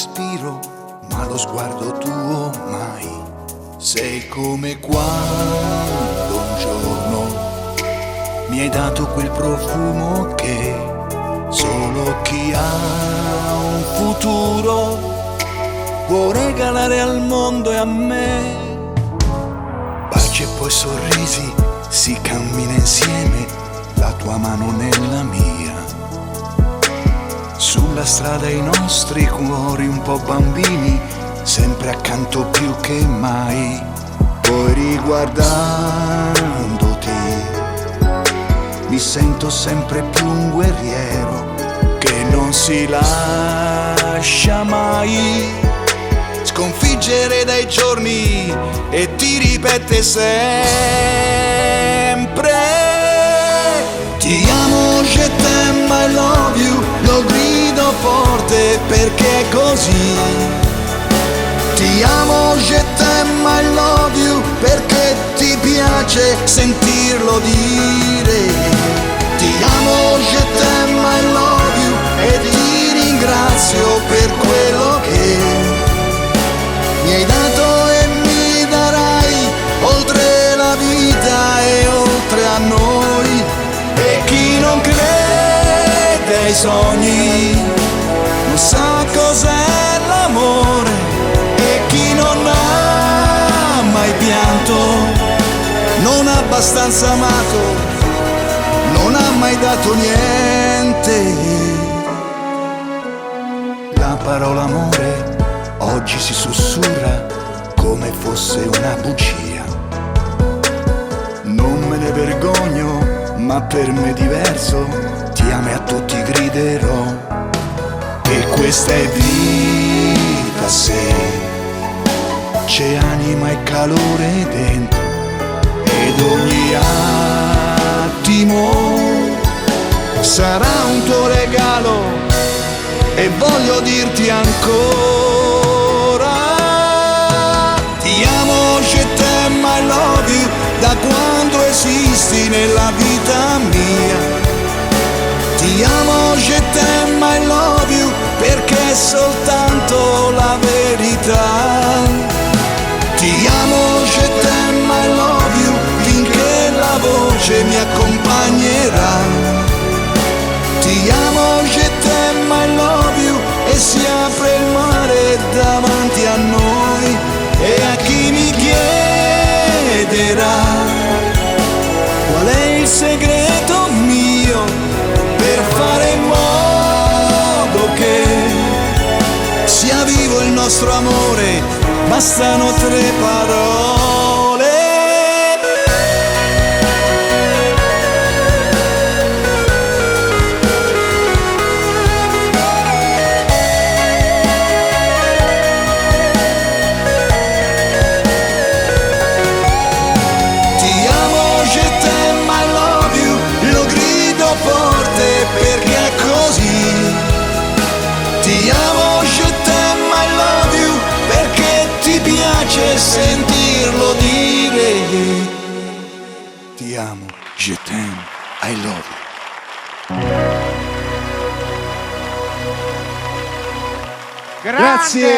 respiro, ma lo sguardo tuo mai. Sei come quando un giorno mi hai dato quel profumo che solo chi ha un futuro può regalare al mondo e a me. Baci e poi sorrisi, si cammina insieme, la tua mano nella mia. Sulla strada i nostri cuori un po' bambini, sempre accanto più che mai. Poi riguardandoti mi sento sempre più un guerriero che non si lascia mai sconfiggere dai giorni e ti ripete sempre: ti amo, je t'aime, I love you. Lo grido forte perché è così. Ti amo, je t'aime, I love you, perché ti piace sentirlo dire. Ti amo, je t'aime, I love you, e ti ringrazio per quello che mi hai dato e mi darai, oltre la vita e oltre a noi. E chi non crede ai sogni non sa cos'è l'amore, e chi non ha mai pianto, non ha abbastanza amato, non ha mai dato niente. La parola amore oggi si sussurra come fosse una bugia. Non me ne vergogno, ma per me è diverso, ti amo e a tutti griderò. E questa è vita se c'è anima e calore dentro, ed ogni attimo sarà un tuo regalo, e voglio dirti ancora: ti amo, je t'aime, I love you, da quando esisti nella vita mia. Ti amo, je t'aime, I love you, perché è soltanto la verità. Ti amo, je t'aime, I love you, finché la voce mi accompagnerà. Ti amo, je t'aime, I love you, e si apre il mare davanti a noi. E a chi mi chiederà qual è il segreto mio per fare in modo che sia vivo il nostro amore, bastano 3 parole. Perché è così. Ti amo, je t'aime, I love you, perché ti piace sentirlo dire. Ti amo, je t'aime, I love you. Grazie.